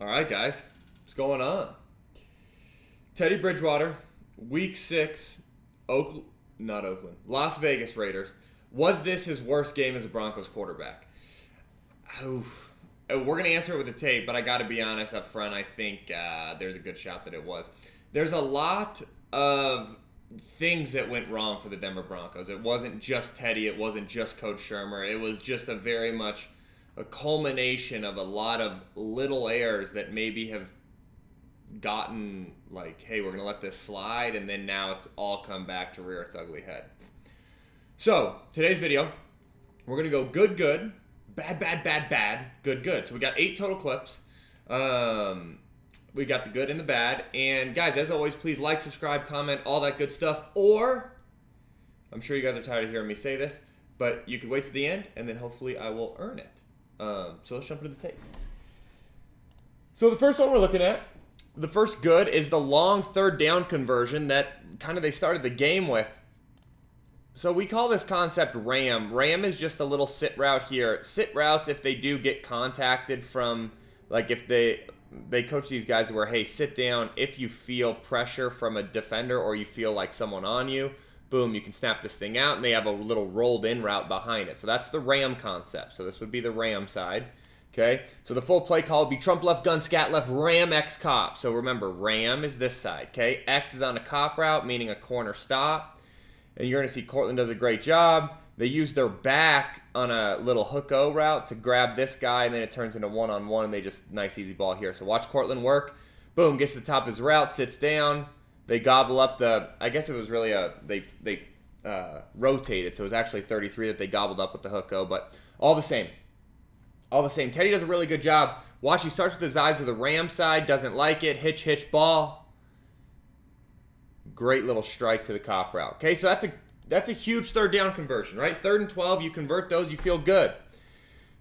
All right, guys. What's going on? Teddy Bridgewater, Week 6, Las Vegas Raiders. Was this his worst game as a Broncos quarterback? Oof. We're going to answer it with the tape, but I got to be honest up front. I think there's a good shot that it was. There's a lot of things that went wrong for the Denver Broncos. It wasn't just Teddy. It wasn't just Coach Shermer. It was just a very much a culmination of a lot of little errors that maybe have gotten like, hey, we're going to let this slide, and then now it's all come back to rear its ugly head. So, today's video, we're going to go good, good, bad, bad, bad, bad, good, good. So we got 8 total clips. We got the good and the bad. And guys, as always, please like, subscribe, comment, all that good stuff. Or, I'm sure you guys are tired of hearing me say this, but you can wait to the end, and then hopefully I will earn it. So let's jump into the tape. So the first one we're looking at, the first good, is the long third down conversion that kind of they started the game with. So we call this concept ram. Ram is just a little sit route here. Sit routes, if they do get contacted from, like if they coach these guys where, hey, sit down if you feel pressure from a defender or you feel like someone on you. Boom, you can snap this thing out, and they have a little rolled-in route behind it. So that's the ram concept. So this would be the ram side. Okay, so the full play call would be Trump left, gun, scat left, ram, X, cop. So remember, ram is this side, okay? X is on a cop route, meaning a corner stop. And you're going to see Cortland does a great job. They use their back on a little hook-o route to grab this guy, and then it turns into one-on-one, and they just, nice, easy ball here. So watch Cortland work. Boom, gets to the top of his route, sits down. They gobble up the, I guess it was really they rotated, so it was actually 33 that they gobbled up with the hook-o, but all the same. All the same. Teddy does a really good job. Watch, he starts with his eyes of the ram side, doesn't like it, hitch, ball. Great little strike to the cop route. Okay, so that's a huge third down conversion, right? 3rd and 12, you convert those, you feel good.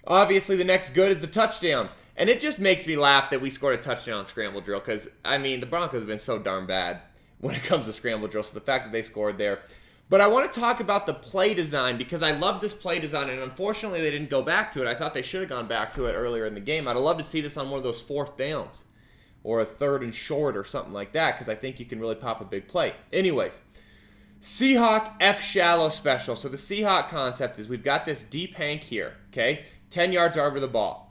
Obviously, the next good is the touchdown. And it just makes me laugh that we scored a touchdown on scramble drill because, I mean, the Broncos have been so darn bad when it comes to scramble drill, so the fact that they scored there. But I want to talk about the play design because I love this play design, and unfortunately they didn't go back to it. I thought they should have gone back to it earlier in the game. I'd love to see this on one of those 4th downs or a 3rd and short or something like that because I think you can really pop a big play. Anyways, Seahawk F shallow special. So the Seahawk concept is we've got this deep hank here, okay? 10 yards over the ball.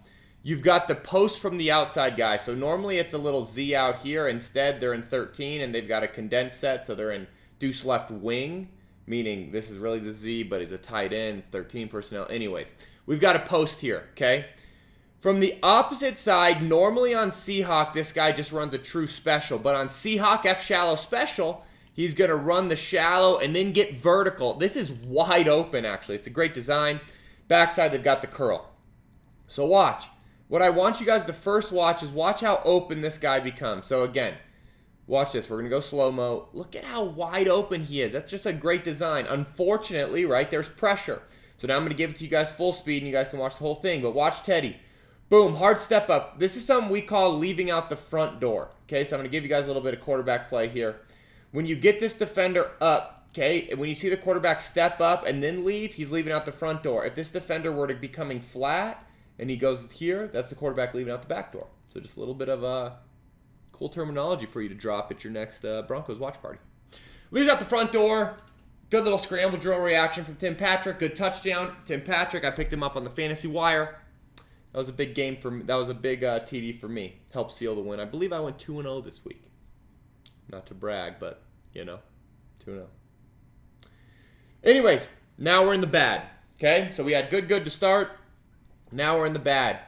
You've got the post from the outside guy. So normally it's a little Z out here. Instead, they're in 13, and they've got a condensed set, so they're in deuce left wing, meaning this is really the Z, but he's a tight end. It's 13 personnel. Anyways, we've got a post here, okay? From the opposite side, normally on Seahawk, this guy just runs a true special. But on Seahawk F shallow special, he's going to run the shallow and then get vertical. This is wide open, actually. It's a great design. Backside, they've got the curl. So watch. What I want you guys to first watch is watch how open this guy becomes. So again, watch this. We're going to go slow-mo. Look at how wide open he is. That's just a great design. Unfortunately, right, there's pressure. So now I'm going to give it to you guys full speed, and you guys can watch the whole thing. But watch Teddy. Boom, hard step up. This is something we call leaving out the front door. Okay, so I'm going to give you guys a little bit of quarterback play here. When you get this defender up, okay, and when you see the quarterback step up and then leave, he's leaving out the front door. If this defender were to be coming flat and he goes here, that's the quarterback leaving out the back door. So just a little bit of cool terminology for you to drop at your next Broncos watch party. Leaves out the front door. Good little scramble drill reaction from Tim Patrick. Good touchdown. Tim Patrick, I picked him up on the fantasy wire. That was a big game for me. That was a big TD for me. Helped seal the win. I believe I went 2-0 this week. Not to brag, but, you know, 2-0. Anyways, now we're in the bad. Okay, so we had good to start. Now we're in the bad.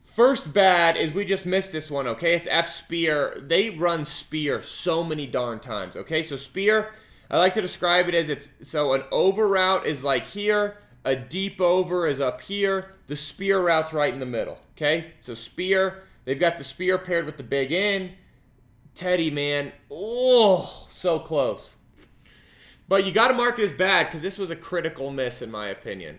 First bad is we just missed this one, okay? It's F spear. They run spear so many darn times, okay? So spear, I like to describe it as so an over route is like here, a deep over is up here, the spear route's right in the middle, okay? So spear, they've got the spear paired with the big end. Teddy, man, oh, so close. But you got to mark it as bad because this was a critical miss in my opinion.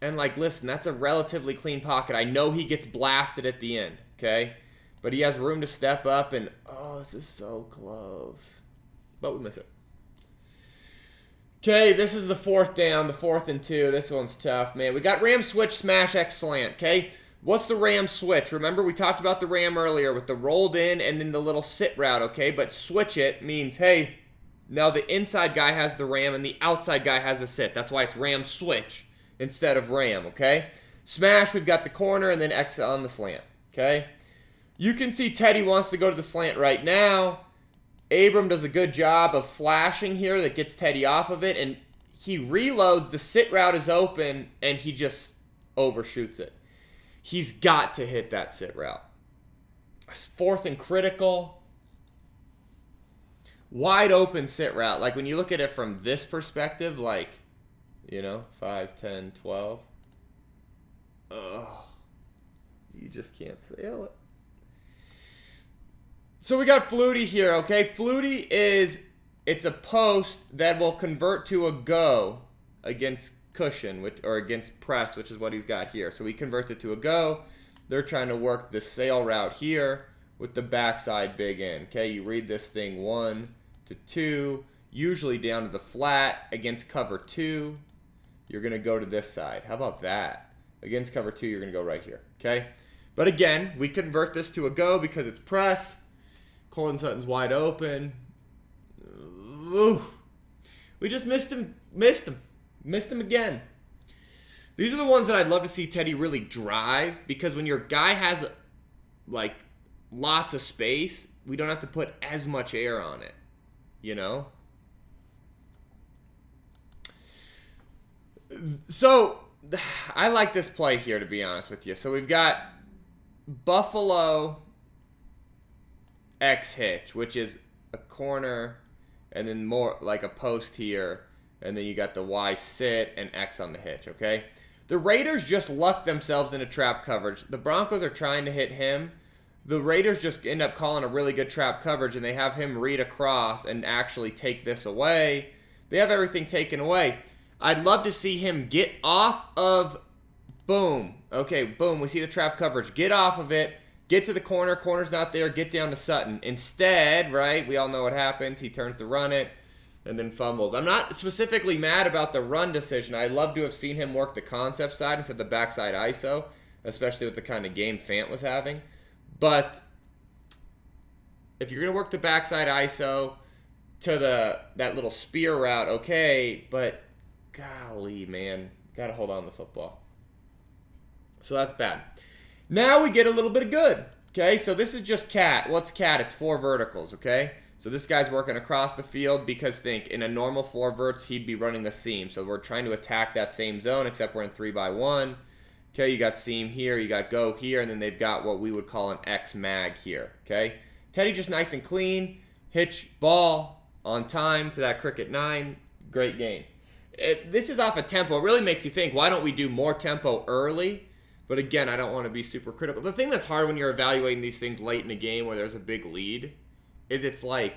And, like, listen, that's a relatively clean pocket. I know he gets blasted at the end, okay? But he has room to step up, and, oh, this is so close. But we miss it. Okay, this is the 4th down, the 4th and 2. This one's tough, man. We got ram switch, smash, X slant, okay? What's the ram switch? Remember, we talked about the ram earlier with the rolled in and then the little sit route, okay? But switch it means, hey, now the inside guy has the ram and the outside guy has the sit. That's why it's ram switch instead of ram, okay? Smash, we've got the corner and then X on the slant, okay? You can see Teddy wants to go to the slant right now. Abram does a good job of flashing here that gets Teddy off of it, and he reloads. The sit route is open, and he just overshoots it. He's got to hit that sit route. 4th and critical. Wide open sit route. Like, when you look at it from this perspective, like, you know, 5, 10, 12. Ugh. You just can't sail it. So we got Flutie here, okay? Flutie it's a post that will convert to a go against cushion, or against press, which is what he's got here. So he converts it to a go. They're trying to work the sail route here with the backside big end, okay? You read this thing 1 to 2, usually down to the flat. Against cover 2, you're going to go to this side. How about that? Against cover 2, you're going to go right here, okay? But again, we convert this to a go because it's press. Colin Sutton's wide open. Ooh. We just missed him again. These are the ones that I'd love to see Teddy really drive, because when your guy has like lots of space, we don't have to put as much air on it, you know? So I like this play here, to be honest with you. So we've got Buffalo X hitch, which is a corner and then more like a post here, and then you got the Y sit and X on the hitch, okay? The Raiders just lucked themselves into trap coverage. The Broncos are trying to hit him. The Raiders just end up calling a really good trap coverage, and they have him read across and actually take this away. They have everything taken away. I'd love to see him get off of, boom. Okay, boom, we see the trap coverage. Get off of it. Get to the corner. Corner's not there. Get down to Sutton. Instead, right, we all know what happens. He turns to run it and then fumbles. I'm not specifically mad about the run decision. I'd love to have seen him work the concept side instead of the backside ISO, especially with the kind of game Fant was having. But if you're going to work the backside ISO to that little spear route, okay, but golly, man, got to hold on to the football. So that's bad. Now we get a little bit of good, okay? So this is just cat. What's cat? It's 4 verticals, okay? So this guy's working across the field because, think, in a normal 4 verts, he'd be running the seam. So we're trying to attack that same zone, except we're in 3x1. Okay, you got seam here, you got go here, and then they've got what we would call an X mag here, okay? Teddy just nice and clean. Hitch ball on time to that cricket 9. Great game. This is off a tempo. It really makes you think, why don't we do more tempo early? But again, I don't want to be super critical. The thing that's hard when you're evaluating these things late in a game where there's a big lead is it's like,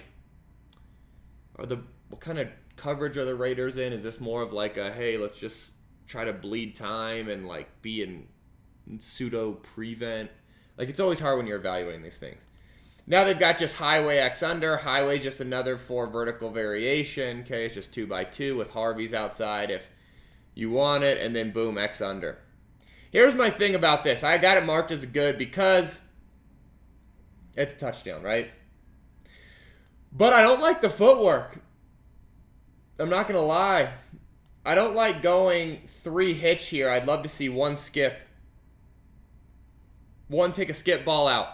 what kind of coverage are the Raiders in? Is this more of like a, hey, let's just try to bleed time and like be in pseudo prevent? Like, it's always hard when you're evaluating these things. Now they've got just highway X under. Highway just another 4 vertical variation. Okay, it's just 2x2 with Harvey's outside if you want it, and then boom, X under. Here's my thing about this. I got it marked as a good because it's a touchdown, right? But I don't like the footwork. I'm not going to lie. I don't like going 3 hitch here. I'd love to see 1 skip. 1 take a skip ball out.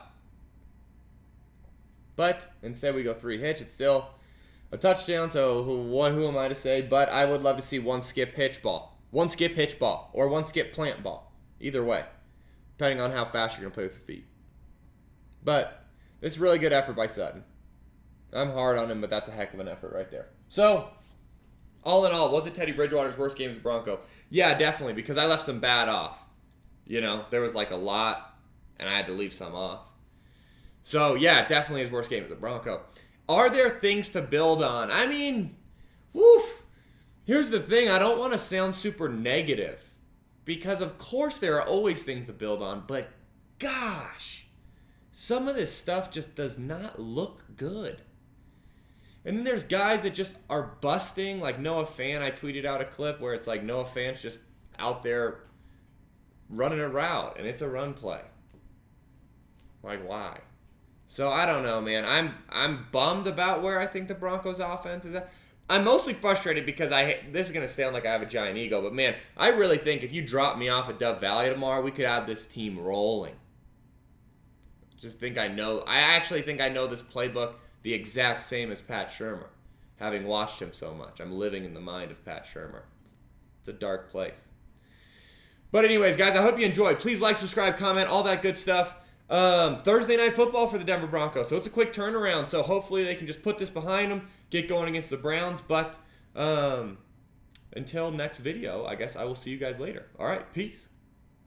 But instead we go 3 hitch. It's still a touchdown, so who am I to say? But I would love to see 1 skip hitch ball. 1 skip hitch ball. Or 1 skip plant ball. Either way. Depending on how fast you're going to play with your feet. But this is really good effort by Sutton. I'm hard on him, but that's a heck of an effort right there. So, all in all, was it Teddy Bridgewater's worst game as a Bronco? Yeah, definitely, because I left some bad off. You know, there was like a lot, and I had to leave some off. So, yeah, definitely his worst game as a Bronco. Are there things to build on? I mean, woof. Here's the thing. I don't want to sound super negative, because of course there are always things to build on, but gosh, some of this stuff just does not look good. And then there's guys that just are busting, like Noah Fant. I tweeted out a clip where it's like Noah Fant's just out there running a route, and it's a run play. Like, why? So I don't know, man. I'm bummed about where I think the Broncos offense is at. I'm mostly frustrated because this is going to sound like I have a giant ego, but man, I really think if you drop me off at Dove Valley tomorrow, we could have this team rolling. I actually think I know this playbook the exact same as Pat Shurmur, having watched him so much. I'm living in the mind of Pat Shurmur. It's a dark place. But anyways, guys, I hope you enjoyed. Please like, subscribe, comment, all that good stuff. Thursday night football for the Denver Broncos. So it's a quick turnaround. So hopefully they can just put this behind them, get going against the Browns. But until next video, I guess I will see you guys later. All right, peace.